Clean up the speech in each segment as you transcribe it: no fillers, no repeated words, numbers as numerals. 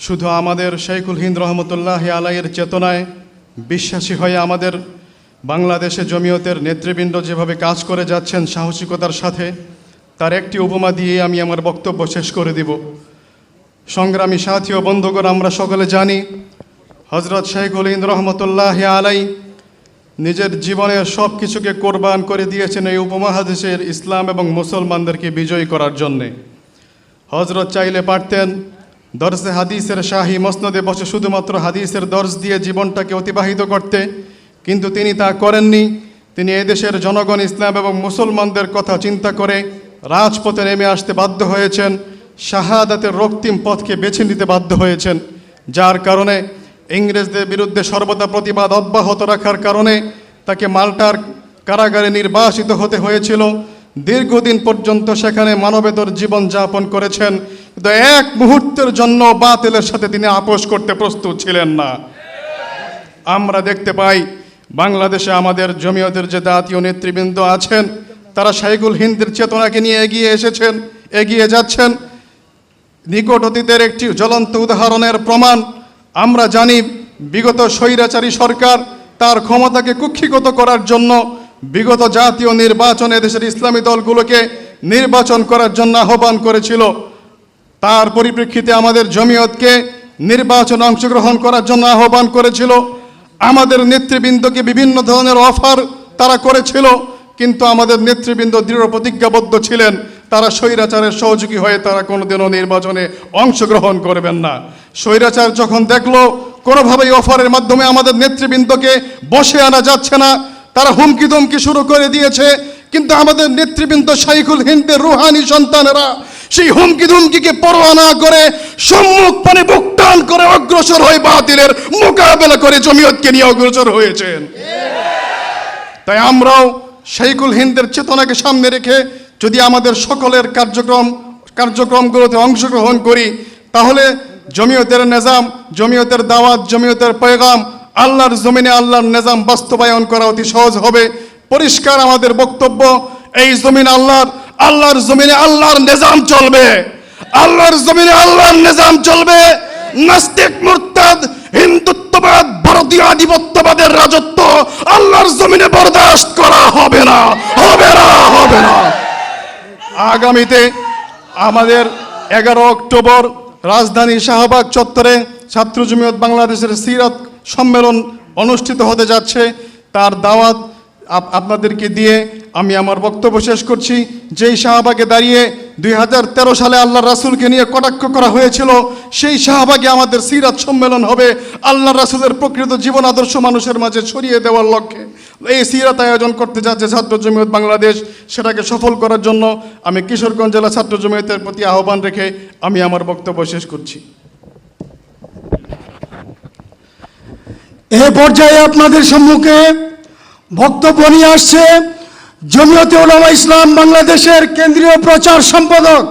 শুধু আমাদের শাইখুল হিন্দ রহমতুল্লাহ আলাইয়ের চেতনায় বিশ্বাসী হয়ে আমাদের বাংলাদেশে জমিয়তের নেতৃবৃন্দ যেভাবে কাজ করে যাচ্ছেন সাহসিকতার সাথে, তার একটি উপমা দিয়ে আমি আমার বক্তব্য শেষ করে দিব। সংগ্রামী সাথী ও বন্ধুগণ, আমরা সকলে জানি হযরত শাইখুল হিন্দ রহমতুল্লাহ আলাই নিজের জীবনের সব কিছুকে কোরবান করে দিয়েছেন এই উপমহাদেশের ইসলাম এবং মুসলমানদেরকে বিজয়ী করার জন্যে। হযরত চাইলে পারতেন দর্শে হাদিসের শাহী মসনদে বসে শুধুমাত্র হাদিসের দর্শ দিয়ে জীবনটাকে অতিবাহিত করতে, কিন্তু তিনি তা করেননি। তিনি এদেশের জনগণ, ইসলাম এবং মুসলমানদের কথা চিন্তা করে রাজপথে নেমে আসতে বাধ্য হয়েছেন, শাহাদাতের রক্তিম পথকে বেছে নিতে বাধ্য হয়েছেন। যার কারণে ইংরেজদের বিরুদ্ধে সর্বদা প্রতিবাদ অব্যাহত রাখার কারণে তাকে মাল্টার কারাগারে নির্বাসিত হতে হয়েছিল। দীর্ঘদিন পর্যন্ত সেখানে মানবেতর জীবন যাপন করেছেন, কিন্তু এক মুহূর্তের জন্য বাতিলের সাথে তিনি আপোষ করতে প্রস্তুত ছিলেন না। আমরা দেখতে পাই বাংলাদেশে আমাদের জমিয়তের যে জাতীয় নেতৃবৃন্দ আছেন, তারা শাইখুল হিন্দের চেতনাকে নিয়ে এগিয়ে যাচ্ছেন। নিকট অতীতের একটি জ্বলন্ত উদাহরণের প্রমাণ আমরা জানি। বিগত স্বৈরাচারী সরকার তার ক্ষমতাকে কুক্ষিগত করার জন্য বিগত জাতীয় নির্বাচনে দেশের ইসলামী দলগুলোকে নির্বাচন করার জন্য আহ্বান করেছিল। তার পরিপ্রেক্ষিতে আমাদের জমিয়তকে নির্বাচনে অংশগ্রহণ করার জন্য আহ্বান করেছিল। আমাদের নেতৃবৃন্দকে বিভিন্ন ধরনের অফার তারা করেছিল, কিন্তু আমাদের নেতৃবৃন্দ দৃঢ় প্রতিজ্ঞাবদ্ধ ছিলেন তারা স্বৈরাচারের সহযোগী হয়ে তারা কোনোদিনও নির্বাচনে অংশগ্রহণ করবেন না। স্বৈরাচার যখন দেখলো কোনোভাবেই অফারের মাধ্যমে আমাদের নেতৃবৃন্দকে বসে আনা যাচ্ছে না, তারা হুমকি ধমকি শুরু করে দিয়েছে। কিন্তু আমাদের নেতৃবৃন্দ শাইখুল হিন্দের রুহানি সন্তানেরা সেই হুমকি ধমকিকে পরোয়া না করে সম্মুখ পানে বুক টান করে অগ্রসর হয়ে বাতিলের মোকাবেলা করে জমিয়তকে নিয়ে অগ্রসর হয়েছেন। তাই আমরাও শাইখুল হিন্দের চেতনাকে সামনে রেখে যদি আমাদের সকলের কার্যক্রমগুলোতে অংশগ্রহণ করি, তাহলে জমিয়তের নিজাম, জমিয়তের দাওয়াত, জমিয়তের পয়গাম, আল্লাহর জমিনে আল্লাহর নিজাম বাস্তবায়ন করা অতি সহজ হবে। পরিষ্কার আমাদের বক্তব্য, এই জমিন আল্লাহর জমিনে আল্লাহর নিজাম চলবে, আল্লাহর জমিনে আল্লাহর নিজাম চলবে। নাস্তিক, মুরতাদ, হিন্দুত্ববাদ, ভারতীয় আধিপত্যবাদের রাজত্ব আল্লাহর জমিনে বরদাস্ত করা হবে না, হবে না, হবে না। আগামীতে আমাদের 11 অক্টোবর রাজধানী শাহবাগ চত্বরে ছাত্র জমিয়ত বাংলাদেশের সিরাত সম্মেলন অনুষ্ঠিত হতে যাচ্ছে। তার দাওয়াত আপনাদেরকে দিয়ে আমি আমার বক্তব্য শেষ করছি। যেই শাহবাগে দাঁড়িয়ে 2013 সালে আল্লাহ রাসূলকে নিয়ে কটাক্ষ করা হয়েছিল, সেই শাহবাগে আমাদের সিরাত সম্মেলন হবে। আল্লাহ রাসূলের প্রকৃত জীবন আদর্শ মানুষের মাঝে ছড়িয়ে দেওয়ার লক্ষ্যে এই সিরাত আয়োজন করতে যাচ্ছে ছাত্র জমিয়ত বাংলাদেশ। সেটাকে সফল করার জন্য আমি কিশোরগঞ্জ জেলা ছাত্র জমিয়তের প্রতি আহ্বান রেখে আমি আমার বক্তব্য শেষ করছি। এই পর্যায়ে আপনাদের সম্মুখে বক্তব্য নিয়ে আসছে জমিয়তে উলামা ইসলাম বাংলাদেশের কেন্দ্রীয় প্রচার সম্পাদক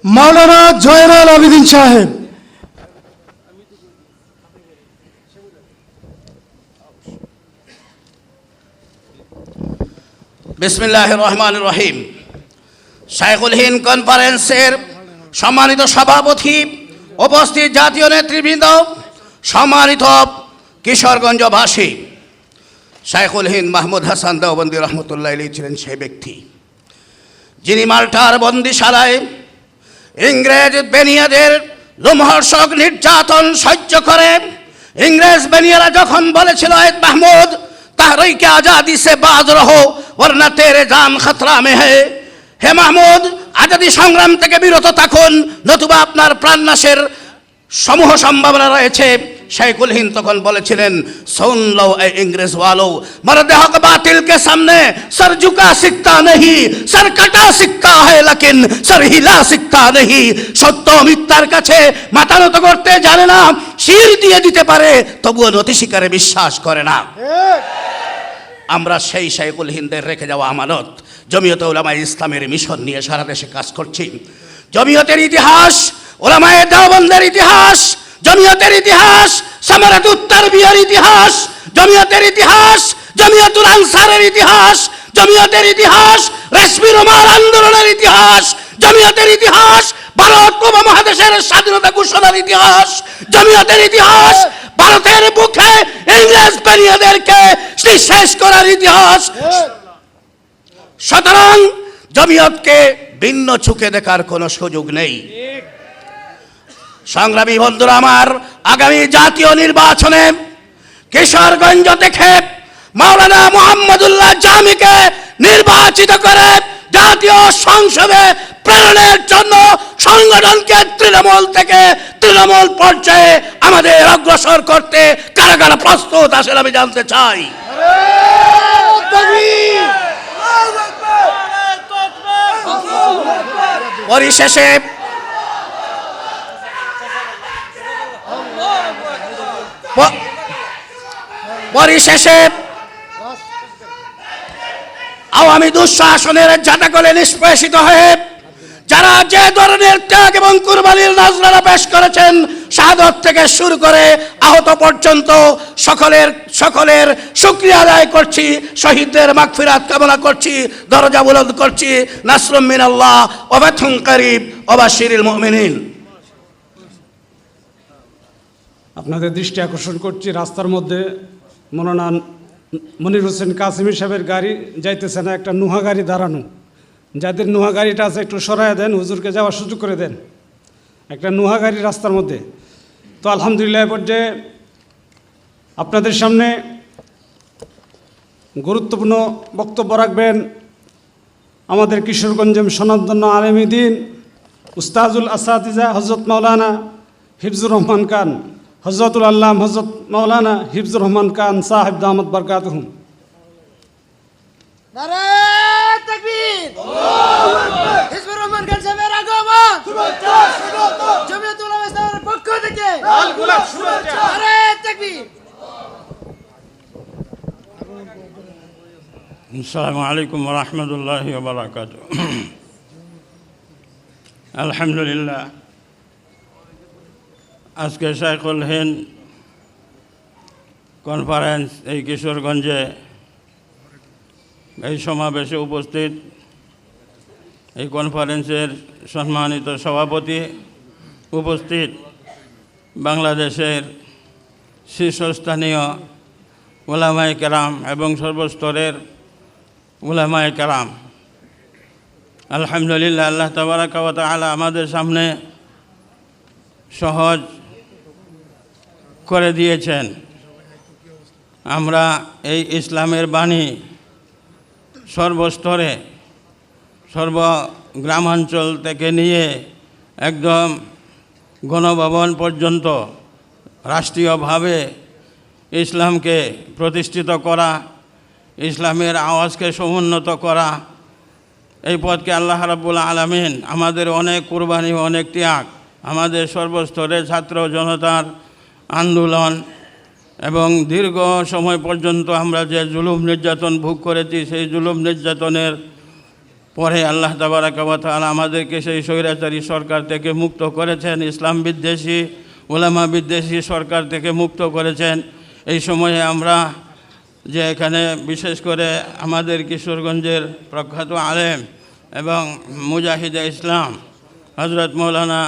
মাওলানা জয়নাল আবেদিন সাহেব। বিসমিল্লাহির রহমানির রহিম। শাইখুল হিন্দ কনফারেন্সের সম্মানিত সভাপতি, উপস্থিত জাতীয় নেতৃবৃন্দ, সম্মানিত কিশোরগঞ্জবাসী, শাইখুল হিন্দ মাহমুদ হাসান দেওবন্দি রহমতুল্লাহ আলাইহি ছিলেন সেই ব্যক্তি যিনি মাল্টার বন্দিশালায় ইংরেজ বেনিয়াদের লোমহর্ষক নির্যাতন সহ্য করে ইংরেজ বেনিয়ারা যখন বলেছিল এদ মাহমুদ তাহরিকে আজাদি সে বাজ রহো ওয়ারনা তেরে জান খতরা মে হে, হে মাহমুদ আজাদি সংগ্রাম থেকে বিরত থাকুন, নতুবা আপনার প্রাণনাশের সমূহ সম্ভাবনা রয়েছে। শাইখুল হিন্দ তখন বলেছিলেন, সুন লো এ ইংরেজ ওয়ালো, মর্দে হক বাতিল কে সামনে সর ঝুকা শিখতা নেহি, সর কাটা শিখতা है लेकिन सर हिला শিখতা নেহি। সত্য মিথ্যার কাছে মাথা নত করতে জানে না, শির দিয়ে দিতে পারে তবুও নতি স্বীকারে বিশ্বাস করে না। আমরা সেই শাইখুল হিন্দের রেখে যাওয়া আমানত জমিয়তে উলামা ইসলামের মিশন নিয়ে সারা দেশে কাজ করছি। জমিয়তের ইতিহাস, উলামায়ে দেওবন্দের ইতিহাস, জমিয়তের ইতিহাস, সামারাতুত তারবিয়ার ইতিহাস, জমিয়তের ইতিহাস, জমিয়তুল আনসারের ইতিহাস, জমিয়তের ইতিহাস, রেশমি রুমাল আন্দোলনের ইতিহাস, জমিয়তের ইতিহাস, ভারত উপমহাদেশের স্বাধীনতা ঘোষণার ইতিহাস, জমিয়তের ইতিহাস, ভারতের বুকে ইংরেজ বেনিয়াদেরকে শেষ করার ইতিহাস। সুতরাং জমিয়তকে ভিন্ন চোখে দেখার কোনো সুযোগ নেই। সংগ্রামী বন্ধুরা আমার, আগামী জাতীয় নির্বাচনে কিশোরগঞ্জ থেকে মাওলানা মুহাম্মদুল্লাহ জামিকে নির্বাচিত করে জাতীয় সংসদে প্রেরণের জন্য সংগঠনকে তৃণমূল থেকে তৃণমূল পর্যায়ে আমাদের অগ্রসর করতে কারা কারা প্রস্তুত আসলে আমি জানতে চাই। পরিশেষে আওয়ামী দুঃশাসনের জাতাকলে নিষ্পেষিত হয়ে যারা যে ধরনের ত্যাগ এবং কুরবানির নজরানা পেশ করেছেন, শাহাদত থেকে শুরু করে আহত পর্যন্ত সকলের শুকরিয়া আদায় করছি, শহীদদের মাগফিরাত কামনা করছি, দরজা বুলন্দ করছি। নাসরুম মিনাল্লাহ ওয়া ফাতহুন কারীব ওয়া বাশশিরিল মুমিনিন। আপনাদের দৃষ্টি আকর্ষণ করছি, রাস্তার মধ্যে মৌলানা মনির হোসেন কাসিমি সাহেবের গাড়ি যাইতেছে না, একটা নুহা গাড়ি দাঁড়ানো। যাদের নুহা গাড়িটা আছে একটু সরাইয়া দেন, হুজুরকে যাওয়ার সুযোগ করে দেন। একটা নুহা গাড়ি রাস্তার মধ্যে। তো আলহামদুলিল্লাহ, এ পর্যায়ে আপনাদের সামনে গুরুত্বপূর্ণ বক্তব্য রাখবেন আমাদের কিশোরগঞ্জের সনাতন আলেমী দ্বীন উস্তাজুল আসাতিজা হযরত মাওলানা হিফজুর রহমান খান, হযরতুল আল্লাম হযরত মাওলানা হিফজুর রহমান খান সাহেব দামাত বরকাতুহুম। নারায়ে তাকবীর, আল্লাহু আকবার। হিজবুর রহমান খান সাহেবের আগমন, শুভেচ্ছা স্বাগত। জমিয়তুল উলামা ইসলামের পক্ষ থেকে লাল গোলাপ শুভেচ্ছা। নারায়ে তাকবীর। আসসালামু আলাইকুম ওয়া রাহমাতুল্লাহি ওয়া বারাকাতুহু। আলহামদুলিল্লাহ, আজকে শাইখুল হিন্দ কনফারেন্স এই কিশোরগঞ্জে এই সমাবেশে উপস্থিত, এই কনফারেন্সের সম্মানিত সভাপতি, উপস্থিত বাংলাদেশের শীর্ষস্থানীয় উলামায়ে কেরাম এবং সর্বস্তরের উলামায়ে কেরাম, আলহামদুলিল্লাহ, আল্লাহ তাবারাকা ওয়া তাআলা আমাদের সামনে সহজ করে দিয়েছেন। আমরা এই ইসলামের বাণী সর্বস্তরে, গ্রামাঞ্চল থেকে নিয়ে একদম গণভবন পর্যন্ত রাষ্ট্রীয়ভাবে ইসলামকে প্রতিষ্ঠিত করা, ইসলামের আওয়াজকে সমুন্নত করা, এই পথকে আল্লাহ রাব্বুল আলামিন আমাদের অনেক কুরবানি, অনেক ত্যাগ, আমাদের সর্বস্তরে ছাত্র জনতার আন্দোলন এবং দীর্ঘ সময় পর্যন্ত আমরা যে জুলুম নির্যাতন ভোগ করেছি, সেই জুলুম নির্যাতনের পরে আল্লাহ তাবারাকা ওয়া তাআলা আমাদেরকে সেই স্বৈরাচারী সরকার থেকে মুক্ত করেছেন, ইসলাম বিদ্বেষী, উলামা বিদ্বেষী সরকার থেকে মুক্ত করেছেন। এই সময়ে আমরা যে এখানে বিশেষ করে আমাদের কিশোরগঞ্জের প্রখ্যাত আলেম এবং মুজাহিদে ইসলাম হযরত মাওলানা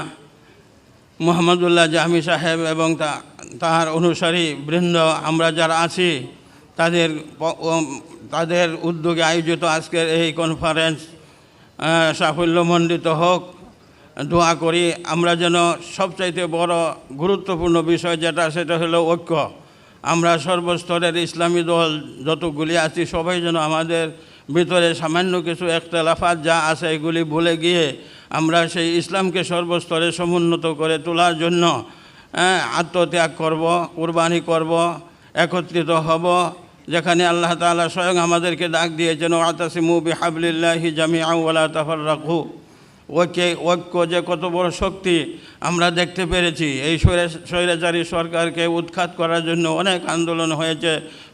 মুহাম্মদুল্লাহ জামি সাহেব এবং তার অনুসারী বৃন্দ আমরা যারা আছি, তাদের উদ্যোগে আয়োজিত আজকের এই কনফারেন্স সাফল্যমণ্ডিত হোক, দোয়া করি। আমরা যেন সবচাইতে বড় গুরুত্বপূর্ণ বিষয় সেটা হলো ঐক্য। আমরা সর্বস্তরের ইসলামী দল যতগুলি আছি সবাই যেন আমাদের ভিতরে সামান্য কিছু ইখতিলাফাত যা আছে এগুলি ভুলে গিয়ে আমরা সেই ইসলামকে সর্বস্তরে সমুন্নত করে তোলার জন্য আত্মত্যাগ করব, কুরবানি করব, একত্রিত হব। যেখানে আল্লাহ তাআলা স্বয়ং আমাদেরকে ডাক দিয়েছেন, ওয়াতাসিমু বিহাবলিল্লাহি জামিআন ওয়া লা তাফাররাকু। ঐক্য যে কত বড় শক্তি আমরা দেখতে পেরেছি। এই স্বৈরাচারী সরকারকে উৎখাত করার জন্য অনেক আন্দোলন হয়েছে,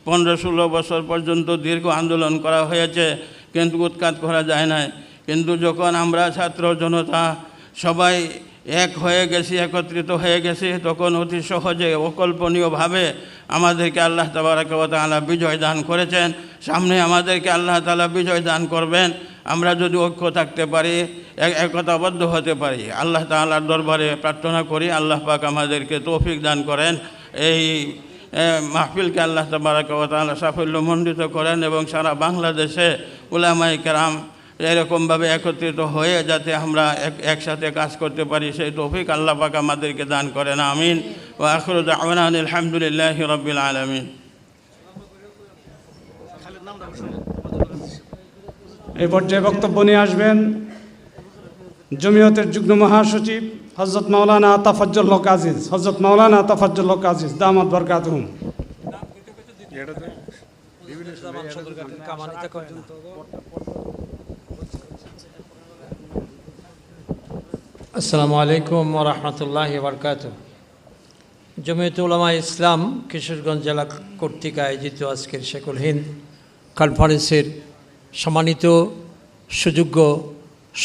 15-16 বছর পর্যন্ত দীর্ঘ আন্দোলন করা হয়েছে, কিন্তু উৎখাত করা যায় না। কিন্তু যখন আমরা ছাত্র জনতা সবাই এক হয়ে গেছি, একত্রিত হয়ে গেছি, তখন অতি সহজে অকল্পনীয়ভাবে আমাদেরকে আল্লাহ তাবারাকা ওয়া তাআলা বিজয় দান করেছেন। সামনে আমাদেরকে আল্লাহ তাআলা বিজয় দান করবেন। আমরা যদি ঐক্য থাকতে পারি, একতাবদ্ধ হতে পারি, আল্লাহ তাআলার দরবারে প্রার্থনা করি আল্লাহ পাক আমাদেরকে তৌফিক দান করেন, এই মাহফিলকে আল্লাহ তাবারাকা ওয়া তাআলা সাফল্যমণ্ডিত করেন এবং সারা বাংলাদেশে উলামায়ে কেরাম এরকমভাবে একত্রিত হয়ে যাতে আমরা একসাথে কাজ করতে পারি সেই তৌফিক আল্লাহ পাক আমাদেরকে দান করেন। আমিন। ওয়া আখিরু দাওয়ানা আলহামদুলিল্লাহি রাব্বিল আলামিন। এই পর্যায়ে বক্তব্য নিয়ে আসবেন জমিয়তের যুগ্ম মহাসচিব হযরত মাওলানা তাফাজ্জুল হক আজিজ। হযরত মাওলানা তাফাজ্জুল হক আজিজ দামাত বরকাতুহুম। আসসালামু আলাইকুম ওয়া রাহমাতুল্লাহি ওয়া বারাকাতুহু। জমিয়তুল উলামা ইসলাম কিশোরগঞ্জ জেলা কর্তৃক আয়োজিত আজকের শেখুল হিন্দ কনফারেন্সের সম্মানিত সুযোগ্য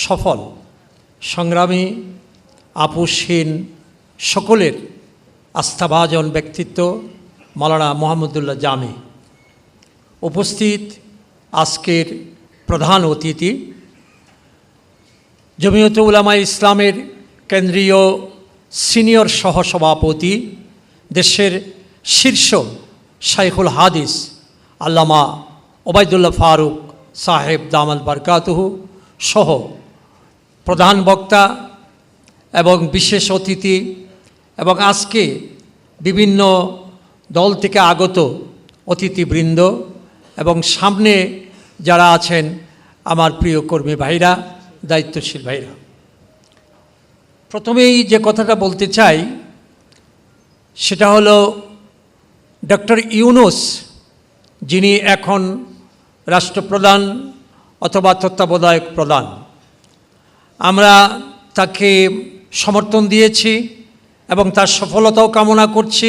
সফল সংগ্রামী আপোষহীন সকলের আস্থাভাজন ব্যক্তিত্ব মাওলানা মুহাম্মদুল্লাহ জামি, উপস্থিত আজকের প্রধান অতিথি জমিয়তে উলামা ইসলামের কেন্দ্রীয় সিনিয়র সহসভাপতি, দেশের শীর্ষ শাইখুল হাদিস আল্লামা ওবায়দুল্লাহ ফারুক সাহেব দামাল বারকাতুহু সহ প্রধান বক্তা এবং বিশেষ অতিথি এবং আজকে বিভিন্ন দল থেকে আগত অতিথিবৃন্দ এবং সামনে যারা আছেন আমার প্রিয় কর্মী ভাইরা, দায়িত্বশীল ভাইরা, প্রথমেই যে কথাটা বলতে চাই সেটা হলো ডক্টর ইউনূস যিনি এখন রাষ্ট্রপ্রধান অথবা তত্ত্বাবধায়ক প্রধান, আমরা তাকে সমর্থন দিয়েছি এবং তার সফলতাও কামনা করছি।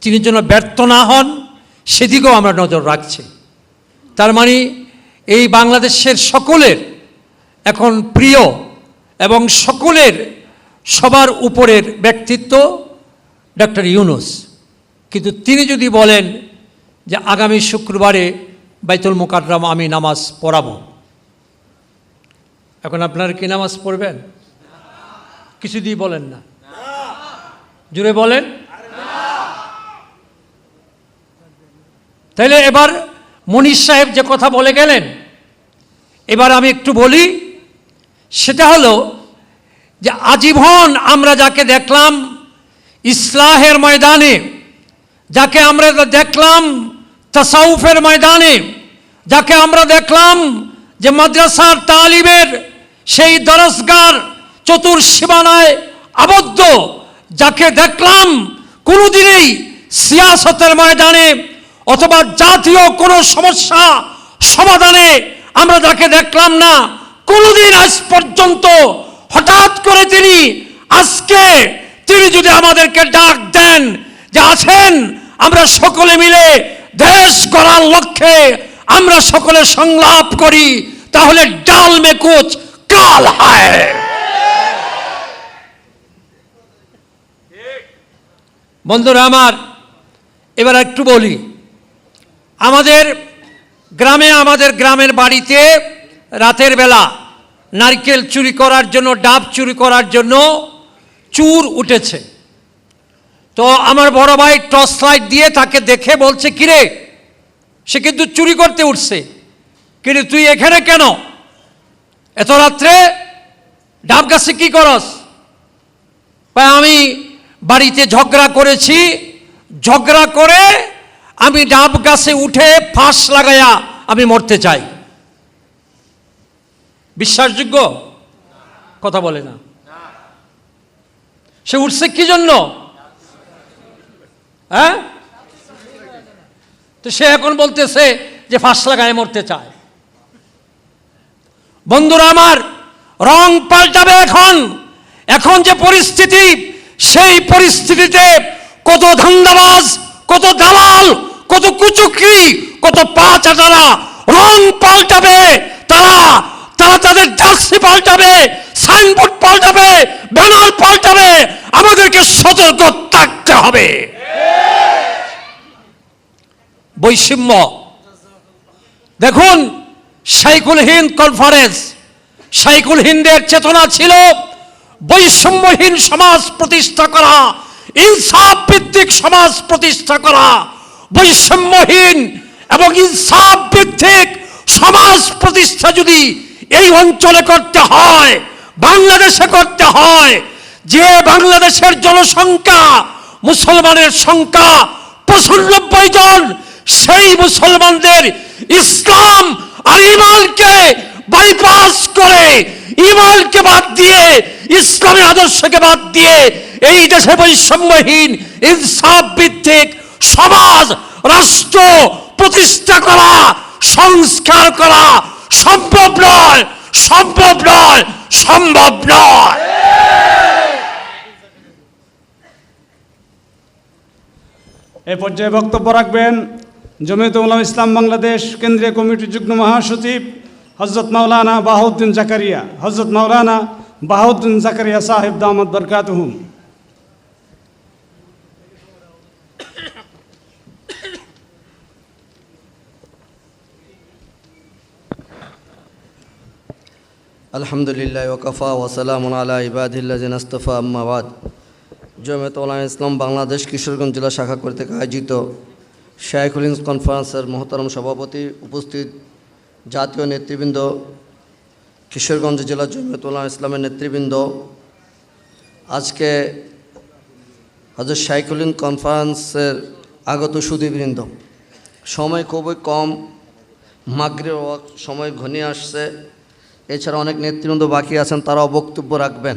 তিনি যেন ব্যর্থ না হন সেদিকেও আমরা নজর রাখছি। তার মানে এই বাংলাদেশের সকলের এখন প্রিয় এবং সকলের সবার উপরের ব্যক্তিত্ব ডক্টর ইউনূস। কিন্তু তিনি যদি বলেন যে আগামী শুক্রবারে বাইতুল মুকাররম আমি নামাজ পড়াবো, এখন আপনারা কি নামাজ পড়বেন? কিছু দিয়ে বলেন না, জুড়ে বলেন। তাইলে এবার মনির সাহেব যে কথা বলে গেলেন, এবার আমি একটু বলি, সেটা হলো যে আজীবন আমরা যাকে দেখলাম ইসলাহের ময়দানে, যাকে আমরা দেখলাম তাসাউফের ময়দানে, যাকে আমরা দেখলাম যে মাদ্রাসার তালিবের সেই দরসগার চতুর্সীমানায় আবদ্ধ, যাকে দেখলাম কোনোদিনই সিয়াসতের ময়দানে অথবা জাতীয় কোনো সমস্যা সমাধানে আমরা যাকে দেখলাম না কোনোদিন আজ পর্যন্ত, হঠাৎ করে আজকে তিনি যদি আমাদেরকে ডাক দেন যে আছেন আমরা সকলে মিলে দেশ গড়ার লক্ষ্যে আমরা সকলে সংলাপ করি, তাহলে ডাল মে কুছ কাল হায়। বন্ধুরা আমার, এবার একটু বলি, আমাদের গ্রামের বাড়িতে রাতের বেলা নারকেল চুরি করার জন্য, ডাব চুরি করার জন্য চুর উঠেছে। তো আমার বড় ভাই টর্চ লাইট দিয়ে তাকে দেখে বলছে, কিরে, সে কিন্তু চুরি করতে উঠছে, কিন্তু তুই এখানে কেন এত রাত্রে, ডাব গাছে কি করস? আমি বাড়িতে ঝগড়া করেছি, ঝগড়া করে আমি ডাব গাছে উঠে ফাঁস লাগাইয়া আমি মরতে চাই। বিশ্বাসযোগ্য কথা বলে না। সে উঠছে কি জন্য? হ্যাঁ, তো সে এখন বলতেছে যে ফাঁস লাগায় মরতে চায়। বন্ধুরা আমার, রং পাল্টাবে এখন যে পরিস্থিতি, সেই পরিস্থিতিতে কত ধান্দাবাজ, কত দালাল, কত কুচুকরি, কত পা চাটারা রং পাল্টাবে, তারা তাদের জার্সি পাল্টাবে, সাইনবোর্ড পাল্টাবে, ব্যানার পাল্টাবে। আমাদেরকে সতর্ক থাকতে হবে। বৈষম্য দেখুন, শাইখুল হিন্দ কনফারেন্স, শাইখুল হিন্দের চেতনা ছিল বৈষম্যহীন সমাজ প্রতিষ্ঠা করা, ইনসাফ ভিত্তিক সমাজ প্রতিষ্ঠা করা। বৈষম্যহীন এবং ইনসাফ ভিত্তিক সমাজ প্রতিষ্ঠা যদি এই অঞ্চলে করতে হয়, বাংলাদেশে করতে হয়, যে বাংলাদেশের জনসংখ্যা, মুসলমানের সংখ্যা ৯৫ জন, সেই মুসলমানদের ইসলাম আর ঈমানকে বাইপাস করে, ঈমানকে বাদ দিয়ে, ইসলামের আদর্শকে বাদ দিয়ে এই দেশে বৈষম্যহীন ইনসাফ ভিত্তিক সমাজ রাষ্ট্র প্রতিষ্ঠা করা, সংস্কার করা সম্ভব নয়, সম্ভব নয়, সম্ভব নয়। এ পর্যায়ে বক্তব্য রাখবেন জমিয়তে উলামা ইসলাম বাংলাদেশ কেন্দ্রীয় কমিটির যুগ্ম মহাসচিব হযরত মাওলানা বাহাউদ্দিন জাকারিয়া, হযরত মাওলানা বাহাউদ্দিন জাকারিয়া সাহেব দামাত বরকাতুহুম। আলহামদুলিল্লাহ ওয়াকাফা ওয়াসালামুন আলা ইবাদিল্লাযিনা ইসতাফা, আম্মা বাদ। জমিয়তে উলামা ইসলাম বাংলাদেশ কিশোরগঞ্জ জেলা শাখা কর্তৃক আয়োজিত শাইখুল হিন্দ কনফারেন্সের মহতারম সভাপতি, উপস্থিত জাতীয় নেতৃবৃন্দ, কিশোরগঞ্জ জেলা জমিয়তে উলামা ইসলামের নেতৃবৃন্দ, আজকে হযরত শাইখুল হিন্দ কনফারেন্সের আগত সুধীবৃন্দ, সময় খুবই কম, মাগরিবের ওয়াক্ত সময় ঘনিয়ে আসছে। এছাড়া অনেক নেতৃবৃন্দ বাকি আছেন, তারাও বক্তব্য রাখবেন।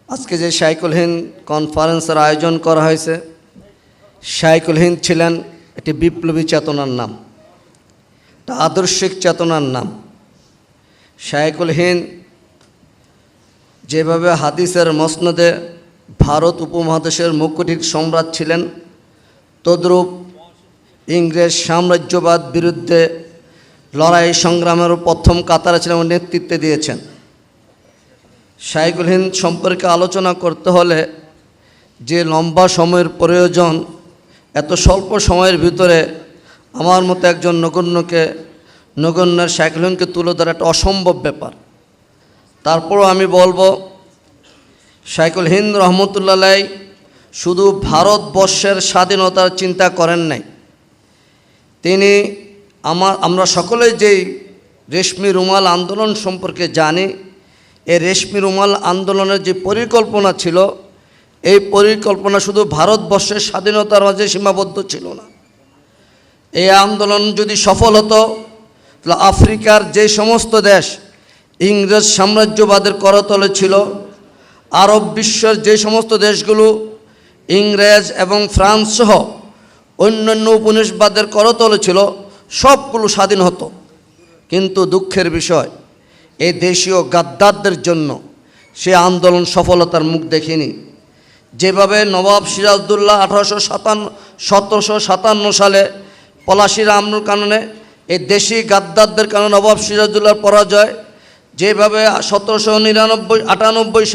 আজকে যে শাইখুল হিন্দ কনফারেন্সের আয়োজন করা হয়েছে, শাইখুল হিন্দ ছিলেন একটি বিপ্লবী চেতনার নাম, একটা আদর্শিক চেতনার নাম। শাইখুল হিন্দ যেভাবে হাদিসের মসনদে ভারত উপমহাদেশের মুকুটির সম্রাট ছিলেন, তদ্রূপ ইংরেজ সাম্রাজ্যবাদ বিরুদ্ধে লড়াই সংগ্রামের প্রথম কাতারে ছিলেন এবং নেতৃত্ব দিয়েছেন। শাইখুল হিন্দ সম্পর্কে আলোচনা করতে হলে যে লম্বা সময়ের প্রয়োজন, এত স্বল্প সময়ের ভিতরে আমার মতো একজন নগণ্যের শাইখুল হিন্দকে তুলে ধরা একটা অসম্ভব ব্যাপার। তারপরও আমি বলবো, শাইখুল হিন্দ রহমতুল্লাহ আলাইহি শুধু ভারতবর্ষের স্বাধীনতার চিন্তা করেন নাই, তিনি আমরা সকলেই যেই রেশমি রুমাল আন্দোলন সম্পর্কে জানি, এই রেশমি রুমাল আন্দোলনের যে পরিকল্পনা ছিল, এই পরিকল্পনা শুধু ভারতবর্ষের স্বাধীনতার মাঝে সীমাবদ্ধ ছিল না। এই আন্দোলন যদি সফল হতো, তাহলে আফ্রিকার যে সমস্ত দেশ ইংরেজ সাম্রাজ্যবাদের করতলে ছিল, আরব বিশ্বের যে সমস্ত দেশগুলো ইংরেজ এবং ফ্রান্স সহ অন্যান্য উপনিবেশবাদের করতলে ছিল, সবগুলো স্বাধীন হতো। কিন্তু দুঃখের বিষয়, এই দেশীয় গাদ্দারদের জন্য সে আন্দোলন সফলতার মুখ দেখেনি। যেভাবে নবাব সিরাজউদ্দৌলা 1757 সালে পলাশির আমনুর কারণে এই দেশি গাদ্দারদের কারণে নবাব সিরাজউদ্দৌলার পরাজয়, যেভাবে 1798 সালে